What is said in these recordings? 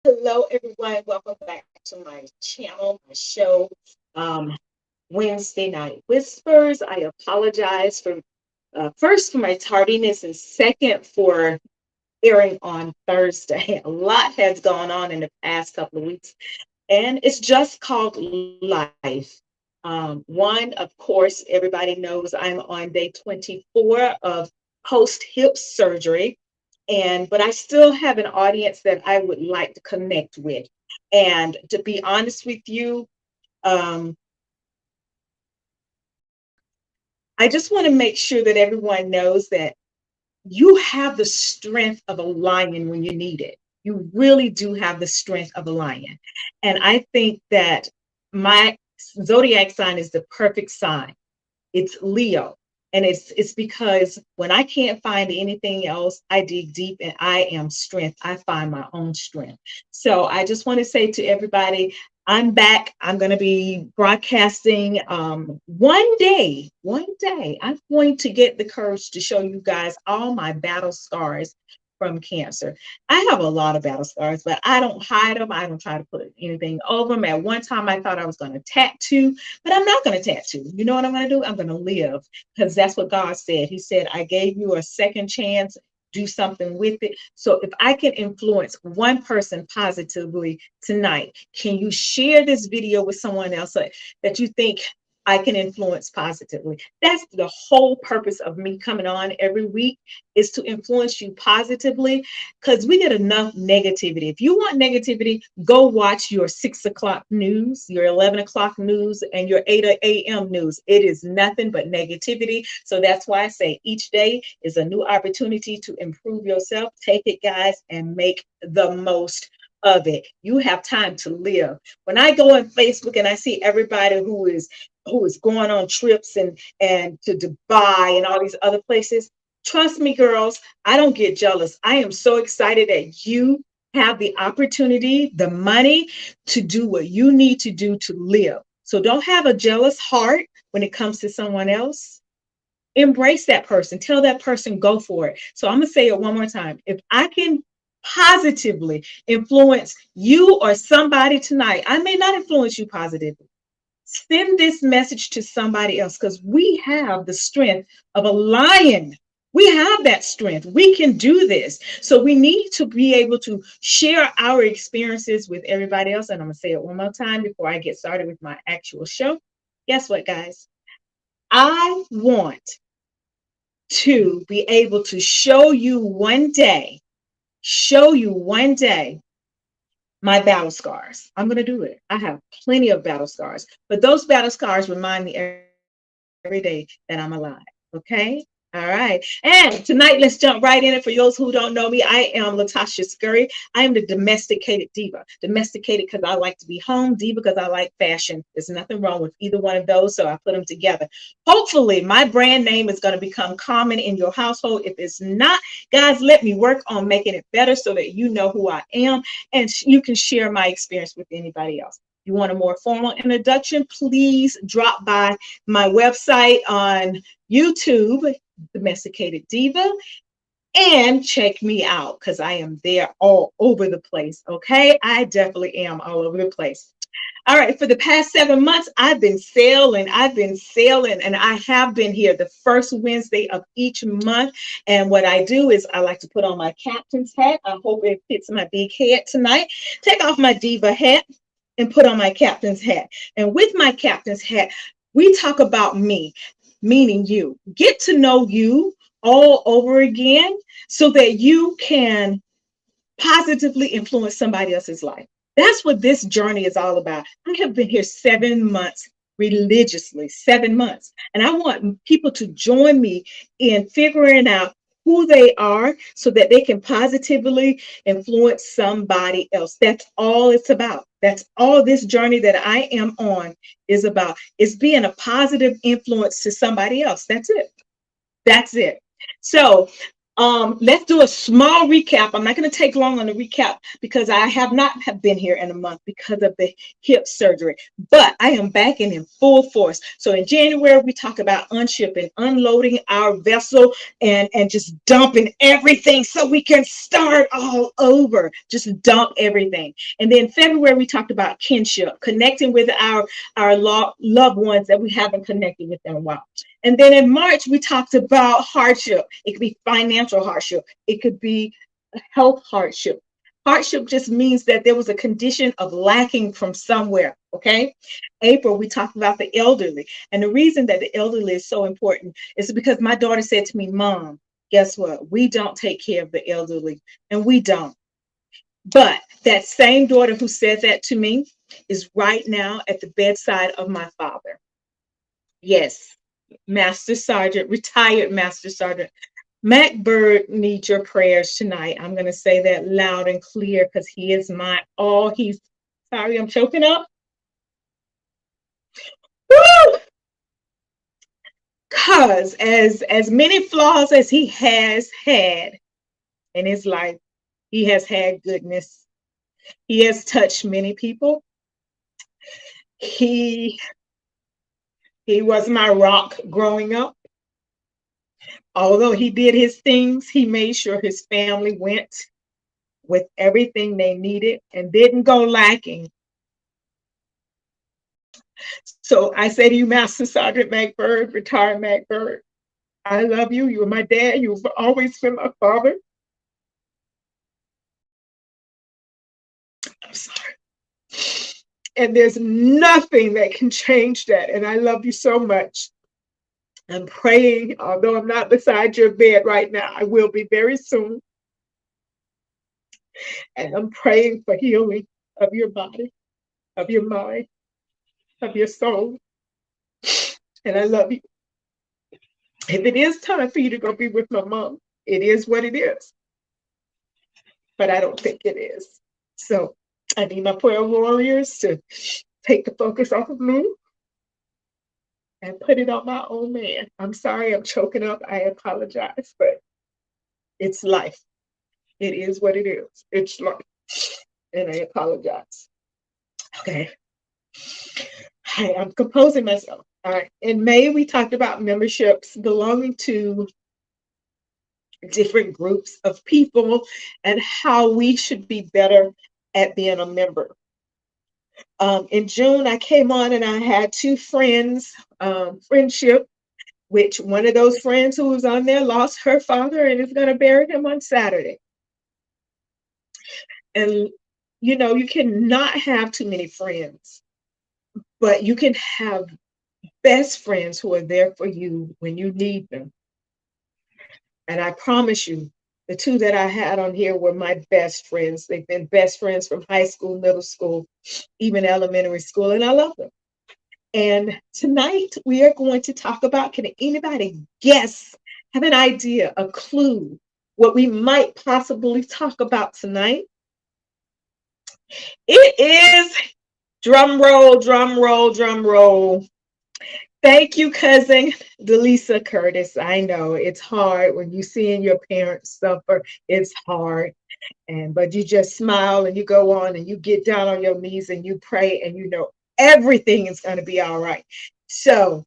Hello, everyone. Welcome back to my channel, my show, um, Wednesday Night Whispers. I apologize for first for my tardiness and second for airing on Thursday. A lot has gone on in the past couple of weeks, and it's just called life. One, of course, everybody knows I'm on day 24 of post hip surgery, and but I still have an audience that I would like to connect with. And to be honest with you, um, I just want to make sure that everyone knows that you have the strength of a lion when you need it. You really do have the strength of a lion. And I think that my zodiac sign is the perfect sign. It's Leo. And it's because when I can't find anything else, I dig deep and I am strength. I find my own strength. So I just want to say to everybody, I'm back. I'm going to be broadcasting one day. I'm going to get the courage to show you guys all my battle scars from cancer. I have a lot of battle scars, but I don't hide them. I don't try to put anything over them. At one time, I thought I was going to tattoo, but I'm not going to tattoo. You know what I'm going to do? I'm going to live, because that's what God said. He said, I gave you a second chance. Do something with it. So if I can influence one person positively tonight, can you share this video with someone else that you think I can influence positively? That's the whole purpose of me coming on every week, is to influence you positively, because we get enough negativity. If you want negativity, go watch your 6 o'clock news, your 11 o'clock news, and your 8 a.m. news. It is nothing but negativity. So that's why I say each day is a new opportunity to improve yourself. Take it, guys, and make the most of it. You have time to live. When I go on Facebook and I see everybody who is going on trips and to Dubai and all these other places, trust me, girls, I don't get jealous. I am so excited that you have the opportunity, the money to do what you need to do to live. So don't have a jealous heart when it comes to someone else. Embrace that person. Tell that person, go for it. So I'm going to say it one more time. If I can positively influence you or somebody tonight, I may not influence you positively. Send this message to somebody else, because we have the strength of a lion. We have that strength. We can do this. So we need to be able to share our experiences with everybody else. And I'm going to say it one more time before I get started with my actual show. Guess what, guys? I want to be able to show you one day my battle scars. I'm going to do it. I have plenty of battle scars, but those battle scars remind me every day that I'm alive. Okay. All right. And tonight, let's jump right in. And for those who don't know me, I am Latasha Scurry. I am the domesticated diva. Domesticated because I like to be home, diva because I like fashion. There's nothing wrong with either one of those, so I put them together. Hopefully, my brand name is going to become common in your household. If it's not, guys, let me work on making it better so that you know who I am and you can share my experience with anybody else. You want a more formal introduction, please drop by my website on YouTube, Domesticated Diva, and check me out, because I am there all over the place. Okay, I definitely am all over the place. All right, for the past 7 months, I've been sailing. And I have been here the first Wednesday of each month. And what I do is I like to put on my captain's hat. I hope it fits my big head tonight. Take off my diva hat and put on my captain's hat. And with my captain's hat, we talk about me, meaning you. Get to know you all over again so that you can positively influence somebody else's life. That's what this journey is all about. I have been here 7 months religiously, 7 months. And I want people to join me in figuring out who they are so that they can positively influence somebody else. That's all it's about. That's all this journey that I am on is about, is being a positive influence to somebody else. That's it. That's it. So Let's do a small recap. I'm not going to take long on the recap because I have not have been here in a month because of the hip surgery, but I am back in full force. So in January, we talk about unshipping, unloading our vessel and just dumping everything so we can start all over. Just dump everything. And then February, we talked about kinship, connecting with our loved ones that we haven't connected with in a while. And then in March, we talked about hardship. It could be financial hardship. It could be health hardship. Hardship just means that there was a condition of lacking from somewhere, okay? April, we talked about the elderly. And the reason that the elderly is so important is because my daughter said to me, Mom, guess what? We don't take care of the elderly, and we don't. But that same daughter who said that to me is right now at the bedside of my father. Yes, Master Sergeant, retired Master Sergeant Mac Bird needs your prayers tonight. I'm going to say that loud and clear because he is my all. He's sorry, I'm choking up. Woo! Because as many flaws as he has had in his life, he has had goodness. He has touched many people. He was my rock growing up. Although he did his things, he made sure his family went with everything they needed and didn't go lacking. So I say to you, Master Sergeant McBird, retired McBird, I love you. You were my dad. You've always been my father. I'm sorry. And there's nothing that can change that. And I love you so much. I'm praying, although I'm not beside your bed right now, I will be very soon. And I'm praying for healing of your body, of your mind, of your soul. And I love you. If it is time for you to go be with my mom, it is what it is. But I don't think it is. So I need my prayer warriors to take the focus off of me and put it on my own man. I'm sorry I'm choking up. I apologize, but it's life. It is what it is. It's life. And I apologize. Okay. I'm composing myself. All right. In May, we talked about memberships belonging to different groups of people and how we should be better at being a member. In June, I came on and I had two friends, friendship, which one of those friends who was on there lost her father and is going to bury him on Saturday. And, you know, you cannot have too many friends, but you can have best friends who are there for you when you need them. And I promise you, the two that I had on here were my best friends. They've been best friends from high school, middle school, even elementary school, and I love them. And tonight we are going to talk about, can anybody guess, have an idea, a clue, what we might possibly talk about tonight? It is, drum roll, drum roll, drum roll. Thank you, cousin Delisa Curtis. I know it's hard when you seeing your parents suffer. It's hard. But you just smile and you go on and you get down on your knees and you pray and you know everything is going to be all right. So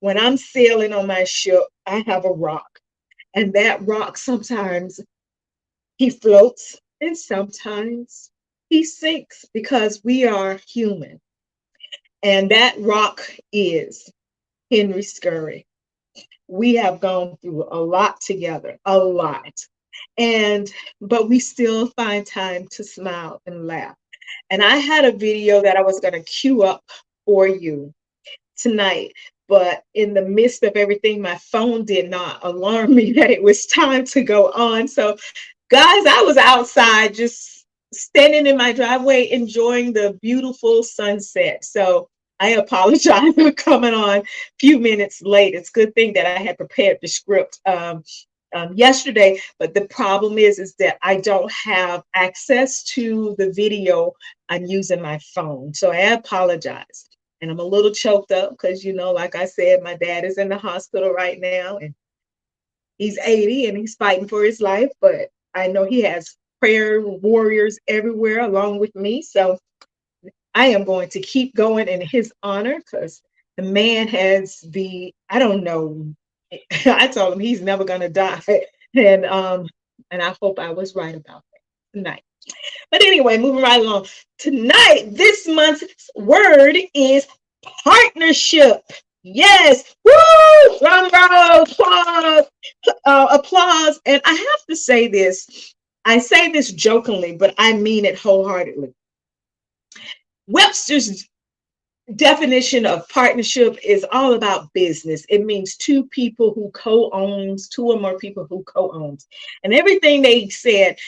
when I'm sailing on my ship, I have a rock. And that rock, sometimes he floats and sometimes he sinks because we are human. And that rock is Henry Scurry. We have gone through a lot together, a lot. But we still find time to smile and laugh. And I had a video that I was going to queue up for you tonight, but in the midst of everything, my phone did not alarm me that it was time to go on. So, guys, I was outside just standing in my driveway enjoying the beautiful sunset. So I apologize for coming on a few minutes late. It's a good thing that I had prepared the script yesterday, but the problem is that I don't have access to the video. I'm using my phone, so I apologize. And I'm a little choked up because, you know, like I said, my dad is in the hospital right now, and He's 80 and he's fighting for his life, but I know he has prayer warriors everywhere along with me. So I am going to keep going in his honor because the man has I don't know. I told him he's never gonna die. And and I hope I was right about that tonight. But anyway, moving right along. Tonight, this month's word is partnership. Yes. Woo! Drum roll, applause, applause. And I have to say this. I say this jokingly, but I mean it wholeheartedly. Webster's definition of partnership is all about business. It means two people who co-owns, two or more people who co-owns. And everything they said,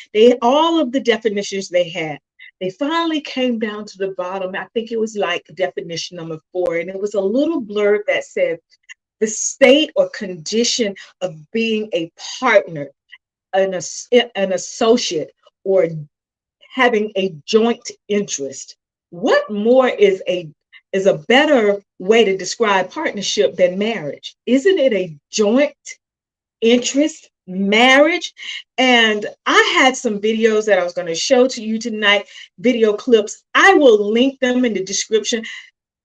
all of the definitions they had, they finally came down to the bottom. I think it was like definition number 4. And it was a little blurb that said the state or condition of being a partner, an associate, or having a joint interest. What more is a better way to describe partnership than marriage? Isn't it a joint interest marriage? And I had some videos that I was going to show to you tonight, video clips. I will link them in the description.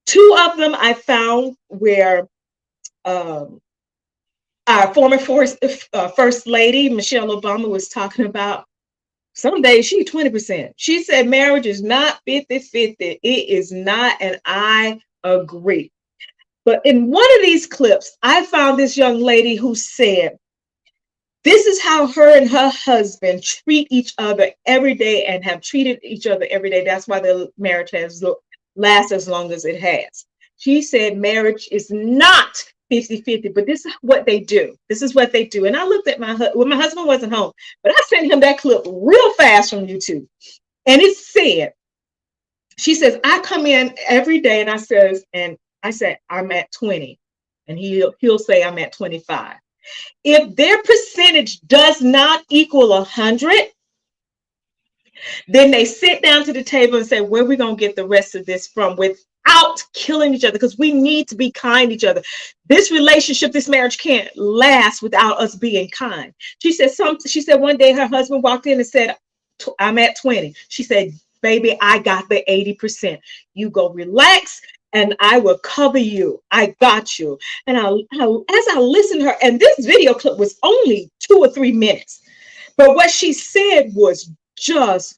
2 of them I found where our former first lady, Michelle Obama, was talking about some days she's 20%. She said marriage is not 50-50. It is not, and I agree. But in one of these clips, I found this young lady who said, this is how her and her husband treat each other every day and have treated each other every day. That's why their marriage has lasted as long as it has. She said marriage is not 50-50, but this is what they do. This is what they do. And I looked at my husband wasn't home, but I sent him that clip real fast from YouTube. And it said, she says, I come in every day and I said, I'm at 20. And he'll say I'm at 25. If their percentage does not equal 100, then they sit down to the table and say, where are we going to get the rest of this from without killing each other? Because we need to be kind to each other. This relationship, this marriage can't last without us being kind. She said one day her husband walked in and said, I'm at 20. She said, baby, I got the 80%. You go relax and I will cover you. I got you. And as I listened to her, and this video clip was only 2 or 3 minutes, but what she said was just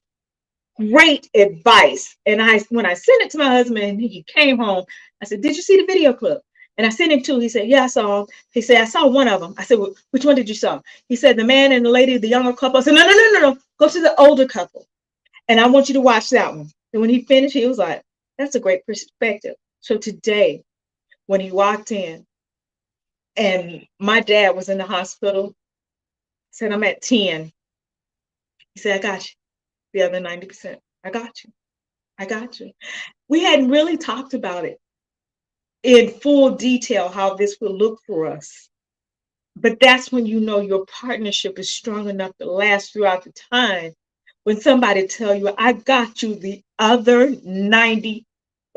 great advice. And when I sent it to my husband and he came home, I said, did you see the video clip? And I sent him 2. He said, yeah, I saw him. He said, I saw one of them. I said, well, which one did you saw? He said, the man and the lady, the younger couple. I said, no. Go to the older couple. And I want you to watch that one. And when he finished, he was like, that's a great perspective. So today, when he walked in and my dad was in the hospital, said, I'm at 10. He said, I got you. The other 90%. I got you. I got you. We hadn't really talked about it in full detail, how this will look for us. But that's when you know your partnership is strong enough to last throughout the time. When somebody tell you, I got you the other 90%.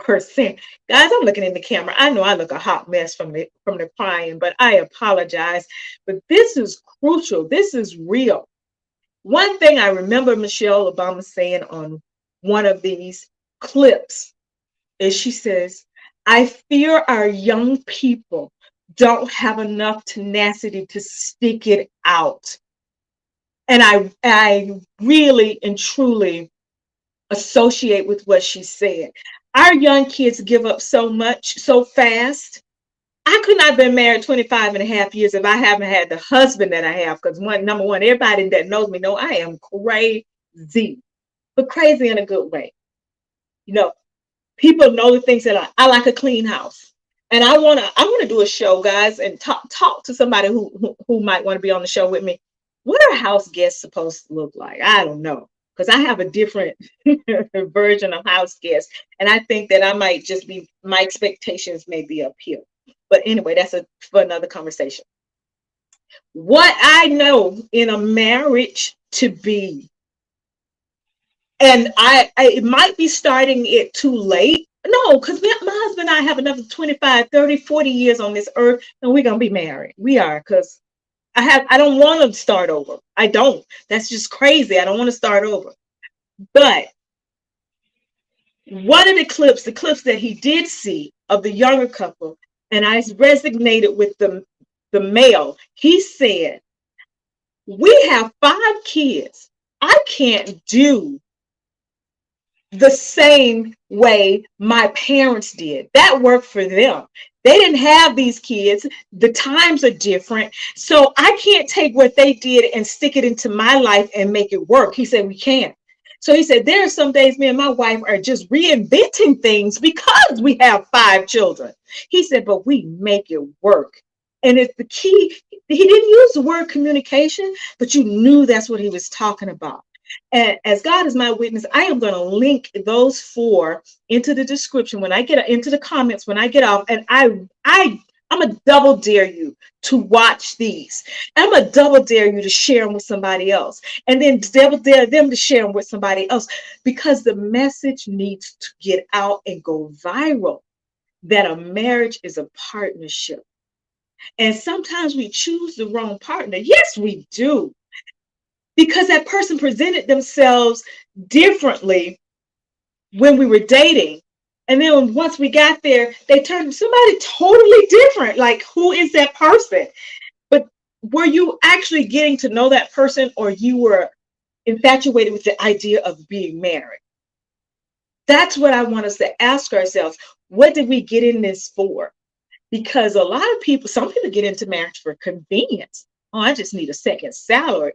Guys, I'm looking in the camera. I know I look a hot mess from the crying, but I apologize. But this is crucial. This is real. One thing I remember Michelle Obama saying on one of these clips is she says, I fear our young people don't have enough tenacity to stick it out. And I really and truly associate with what she said. Our young kids give up so much so fast. I could not have been married 25 and a half years if I haven't had the husband that I have. Because number one, everybody that knows me know I am crazy, but crazy in a good way. You know, people know the things that I like a clean house. And I want to do a show, guys, and talk to somebody who might want to be on the show with me. What are house guests supposed to look like? I don't know, because I have a different version of house guests. And I think that I might just be, my expectations may be up here. But anyway, that's for another conversation. What I know in a marriage to be, and it might be starting it too late. No, because my husband and I have another 25, 30, 40 years on this earth, and we're going to be married. We are, because I don't want to start over. I don't. That's just crazy. I don't want to start over. But one of the clips that he did see of the younger couple, and I resonated with the male. He said, "We have 5 kids. I can't do the same way my parents did. That worked for them. They didn't have these kids. The times are different. So I can't take what they did and stick it into my life and make it work." He said, "We can't." So he said, "There are some days me and my wife are just reinventing things because we have 5 children." He said, "But we make it work." And it's the key. He didn't use the word communication, but you knew that's what he was talking about. And as God is my witness, I am going to link those 4 into the description when I get into the comments when I get off. And I'm a double dare you to watch these. I'm a double dare you to share them with somebody else, and then double dare them to share them with somebody else, because the message needs to get out and go viral. That a marriage is a partnership, and sometimes we choose the wrong partner. Yes, we do, because that person presented themselves differently when we were dating. And then once we got there, they turned somebody totally different. Like, who is that person? But were you actually getting to know that person, or you were infatuated with the idea of being married? That's what I want us to ask ourselves. What did we get in this for? Because a lot of people, some people get into marriage for convenience. Oh, I just need a second salary.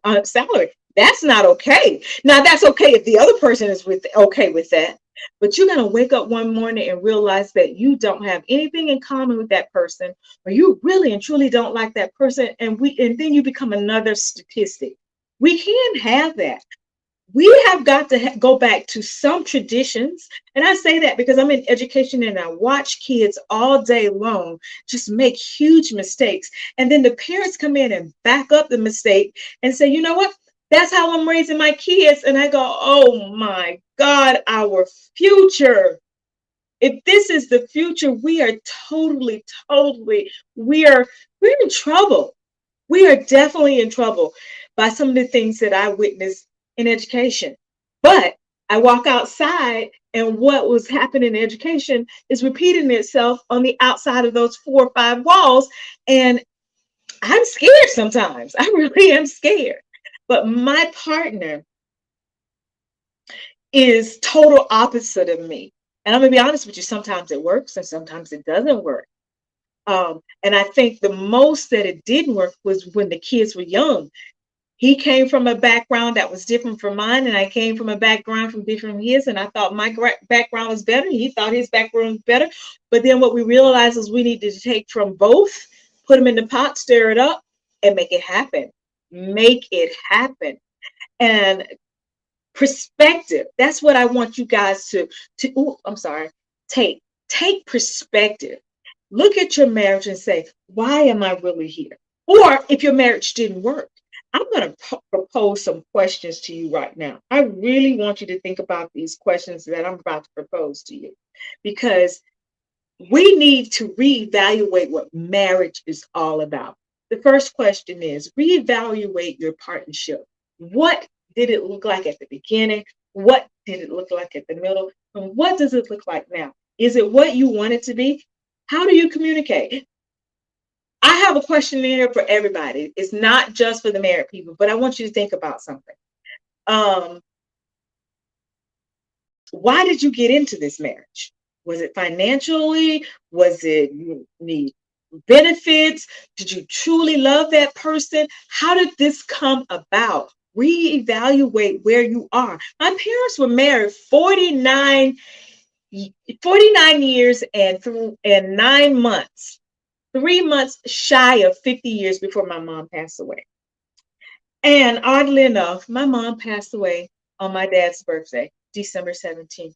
That's not okay. Now, that's okay if the other person is okay with that. But you're going to wake up one morning and realize that you don't have anything in common with that person, or you really and truly don't like that person, and then you become another statistic. We can't have that. We have got to go back to some traditions. And I say that because I'm in education and I watch kids all day long just make huge mistakes. And then the parents come in and back up the mistake and say, "You know what? That's how I'm raising my kids." And I go, "Oh my God, our future. If this is the future, we are totally, we're in trouble. We are definitely in trouble by some of the things that I witnessed in education." But I walk outside, and what was happening in education is repeating itself on the outside of those 4 or 5 walls. And I'm scared sometimes. I really am scared. But my partner is total opposite of me. And I'm going to be honest with you, sometimes it works and sometimes it doesn't work. And I think the most that it didn't work was when the kids were young. He came from a background that was different from mine, and I came from a background from different from his, and I thought my background was better. He thought his background was better. But then what we realized is we needed to take from both, put them in the pot, stir it up, and make it happen. Make it happen. And perspective. That's what I want you guys take perspective. Look at your marriage and say, why am I really here? Or if your marriage didn't work, I'm going to propose some questions to you right now. I really want you to think about these questions that I'm about to propose to you, because we need to reevaluate what marriage is all about. The first question is reevaluate your partnership. What did it look like at the beginning? What did it look like at the middle? And what does it look like now? Is it what you want it to be? How do you communicate? I have a questionnaire for everybody. It's not just for the married people, but I want you to think about something. Why did you get into this marriage? Was it financially? Was it you need benefits? Did you truly love that person? How did this come about? Reevaluate where you are. My parents were married 49 years and 9 months. 3 months shy of 50 years before my mom passed away. And oddly enough, my mom passed away on my dad's birthday, December 17th.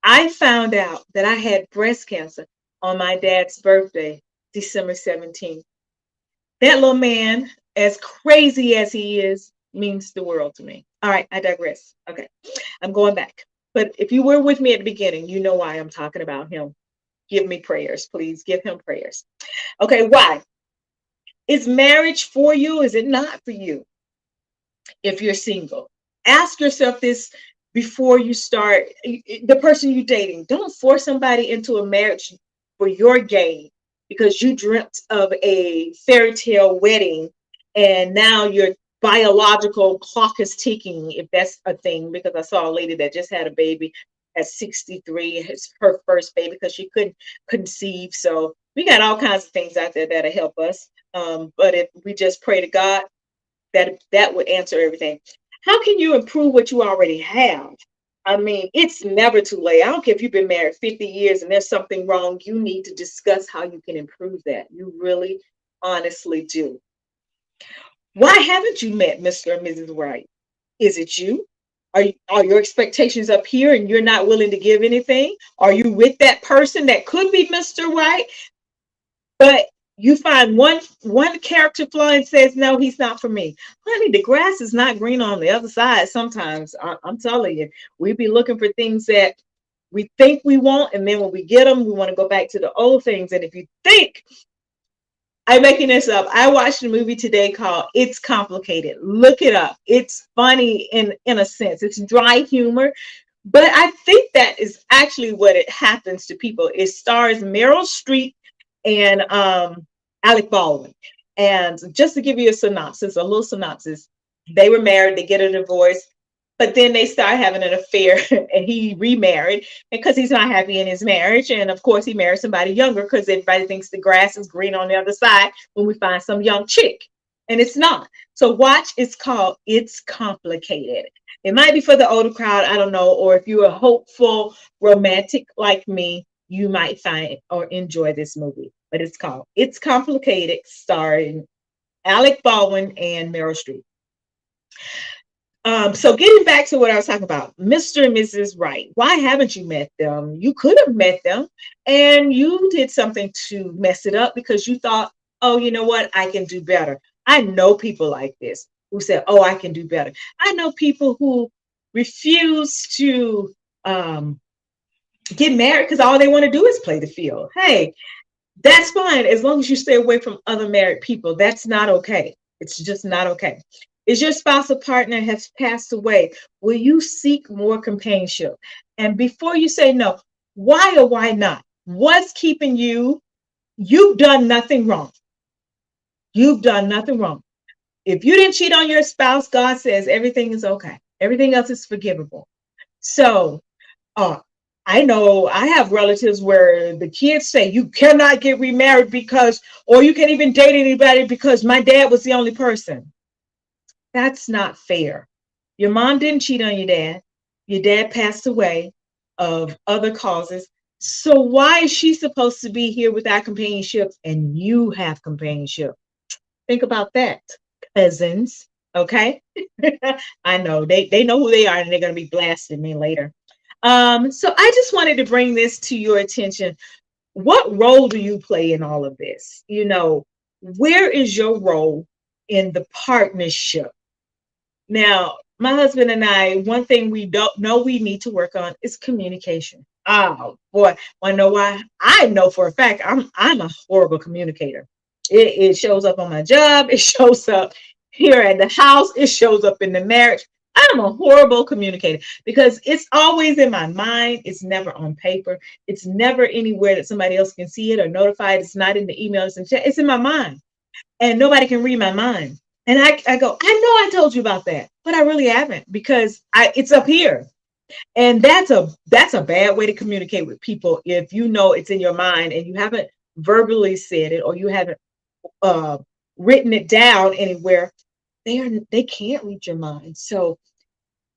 I found out that I had breast cancer on my dad's birthday, December 17th. That little man, as crazy as he is, means the world to me. All right, I digress. Okay, I'm going back. But if you were with me at the beginning, you know why I'm talking about him. Give me prayers, please. Give him prayers. Okay, why? Is marriage for you? Is it not for you? If you're single, ask yourself this before you start the person you're dating. Don't force somebody into a marriage for your gain because you dreamt of a fairy tale wedding and now your biological clock is ticking, if that's a thing. Because I saw a lady that just had a baby at 63, it's her first baby because she couldn't conceive. So we got all kinds of things out there that'll help us. But if we just pray to God, that would answer everything. How can you improve what you already have? I mean, it's never too late. I don't care if you've been married 50 years and there's something wrong. You need to discuss how you can improve that. You really, honestly do. Why haven't you met Mr. and Mrs. Right? Is it you? Are your expectations up here and you're not willing to give anything? Are you with that person that could be Mr. Right, but you find one character flaw and says, no, he's not for me? Honey, the grass is not green on the other side. Sometimes I'm telling you, we be looking for things that we think we want, and then when we get them, we want to go back to the old things. And if you think I'm making this up, I watched a movie today called It's Complicated. Look it up. It's funny in a sense. It's dry humor, but I think that is actually what it happens to people. It stars Meryl Streep and Alec Baldwin. And just to give you a little synopsis, they were married, they get a divorce, but then they start having an affair and he remarried because he's not happy in his marriage. And of course, he married somebody younger because everybody thinks the grass is green on the other side when we find some young chick. And it's not. So watch, it's called It's Complicated. It might be for the older crowd, I don't know, or if you're a hopeful romantic like me, you might find or enjoy this movie. But it's called It's Complicated, starring Alec Baldwin and Meryl Streep. So getting back to what I was talking about, Mr. and Mrs. Right. Why haven't you met them? You could have met them and you did something to mess it up because you thought, oh, you know what? I can do better. I know people like this who said, oh, I can do better. I know people who refuse to get married because all they want to do is play the field. Hey, that's fine as long as you stay away from other married people. That's not okay. It's just not okay. Is your spouse or partner has passed away? Will you seek more companionship? And before you say no, why or why not? What's keeping you? You've done nothing wrong. You've done nothing wrong. If you didn't cheat on your spouse, God says everything is okay. Everything else is forgivable. So uh, I know I have relatives where the kids say you cannot get remarried because, or you can't even date anybody because my dad was the only person. That's not fair. Your mom didn't cheat on your dad. Your dad passed away of other causes. So why is she supposed to be here without companionship and you have companionship? Think about that, cousins. Okay. I know they know who they are and they're going to be blasting me later. So I just wanted to bring this to your attention. What role do you play in all of this? Where is your role in the partnership? Now, my husband and I, one thing we don't know we need to work on is communication. Oh boy, I know why. I know for a fact I'm a horrible communicator. It shows up on my job, it shows up here at the house, it shows up in the marriage. I'm a horrible communicator because it's always in my mind. It's never on paper. It's never anywhere that somebody else can see it or notify it. It's not in the emails and chat. It's in my mind. And nobody can read my mind. And I go, I know I told you about that, but I really haven't because it's up here. And that's a bad way to communicate with people if you know it's in your mind and you haven't verbally said it or you haven't uh, written it down anywhere. They can't read your mind. So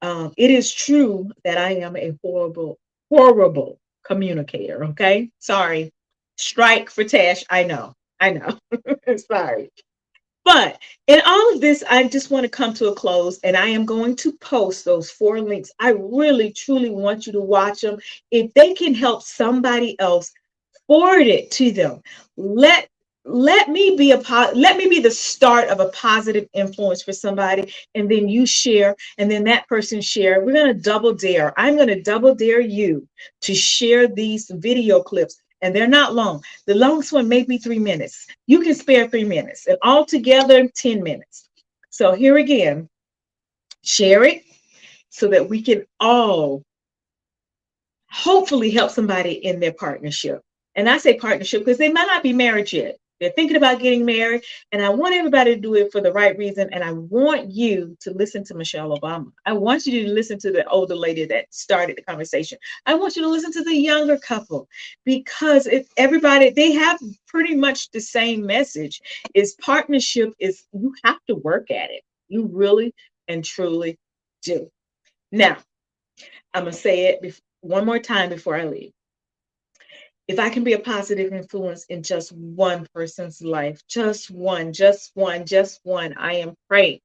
it is true that I am a horrible communicator. Okay, sorry, strike for Tash. I know. Sorry. But in all of this, I just want to come to a close and I am going to post those 4 links. I really, truly want you to watch them. If they can help somebody else, forward it to them. Let me be the start of a positive influence for somebody, and then you share, and then that person share. We're going to double dare. I'm going to double dare you to share these video clips. and they're not long. The longest one may be 3 minutes. You can spare 3 minutes, and altogether 10 minutes. So here again, share it so that we can all hopefully help somebody in their partnership. And I say partnership because they might not be married yet. They're thinking about getting married, and I want everybody to do it for the right reason. And I want you to listen to Michelle Obama. I want you to listen to the older lady that started the conversation. I want you to listen to the younger couple, because if everybody, they have pretty much the same message. Is partnership is, you have to work at it. You really and truly do. Now, I'm gonna say it one more time before I leave. If I can be a positive influence in just one person's life, just one, just one, just one, I am praying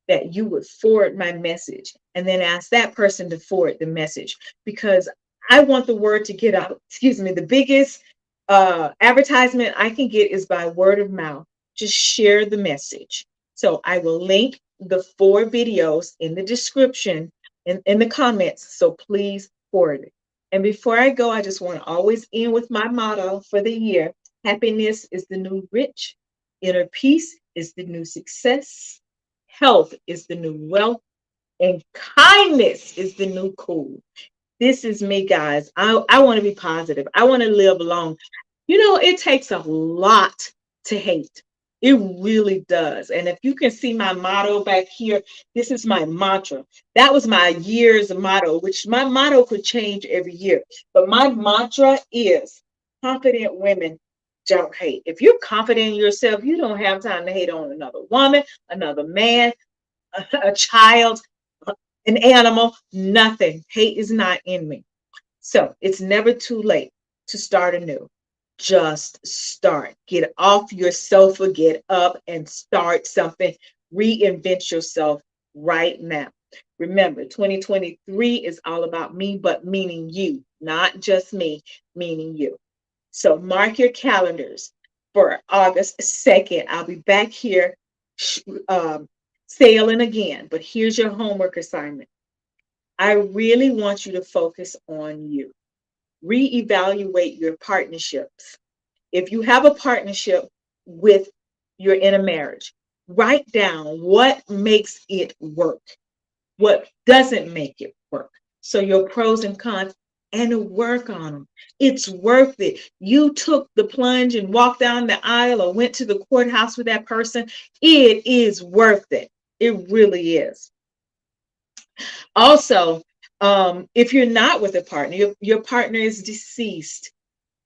that you would forward my message and then ask that person to forward the message, because I want the word to get out. Excuse me. The biggest advertisement I can get is by word of mouth. Just share the message. So I will link the 4 videos in the description, in the comments. So please forward it. And before I go, I just want to always end with my motto for the year. Happiness is the new rich. Inner peace is the new success. Health is the new wealth. And kindness is the new cool. This is me, guys. I want to be positive. I want to live long. You know, it takes a lot to hate. It really does. And if you can see my motto back here, this is my mantra. That was my year's motto, which my motto could change every year. But my mantra is confident women don't hate. If you're confident in yourself, you don't have time to hate on another woman, another man, a child, an animal, nothing. Hate is not in me. So it's never too late to start anew. Just start. Get off your sofa, get up and start something. Reinvent yourself right now. Remember, 2023 is all about me, but meaning you, not just me, meaning you. So mark your calendars for August 2nd. I'll be back here um, sailing again, but here's your homework assignment. I really want you to focus on you. Reevaluate your partnerships. If you have a partnership with, you're in a marriage, write down what makes it work, what doesn't make it work. So your pros and cons, and work on them. It's worth it. You took the plunge and walked down the aisle or went to the courthouse with that person. It is worth it. It really is. Also, if you're not with a partner, your partner is deceased,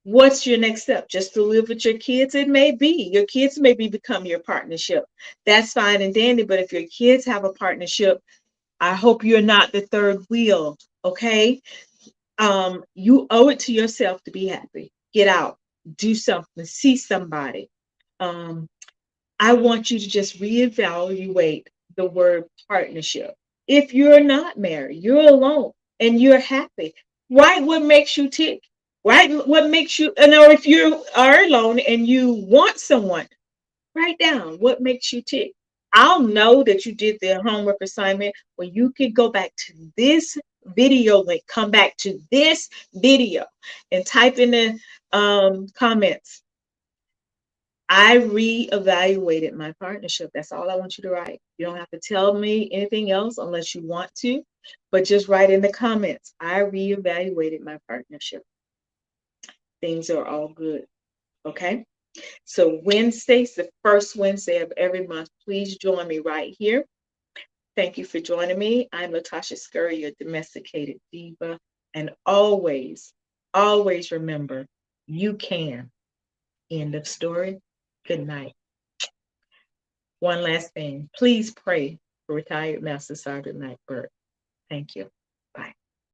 what's your next step? Just to live with your kids? It may be. Your kids maybe become your partnership. That's fine and dandy. But if your kids have a partnership, I hope you're not the third wheel. Okay. You owe it to yourself to be happy. Get out, do something, see somebody. Um, I want you to just reevaluate the word partnership. If you're not married, you're alone and you're happy, write what makes you tick. Write what makes you, and or if you are alone and you want someone, write down what makes you tick. I'll know that you did the homework assignment when you can go back to this video link, come back to this video and type in the comments, I reevaluated my partnership. That's all I want you to write. You don't have to tell me anything else unless you want to, but just write in the comments, I reevaluated my partnership. Things are all good. Okay. So Wednesdays, the first Wednesday of every month, please join me right here. Thank you for joining me. I'm Latasha Scurry, your domesticated diva. And always, always remember, you can. End of story. Good night. One last thing. Please pray for retired Master Sergeant Matt Burke. Thank you.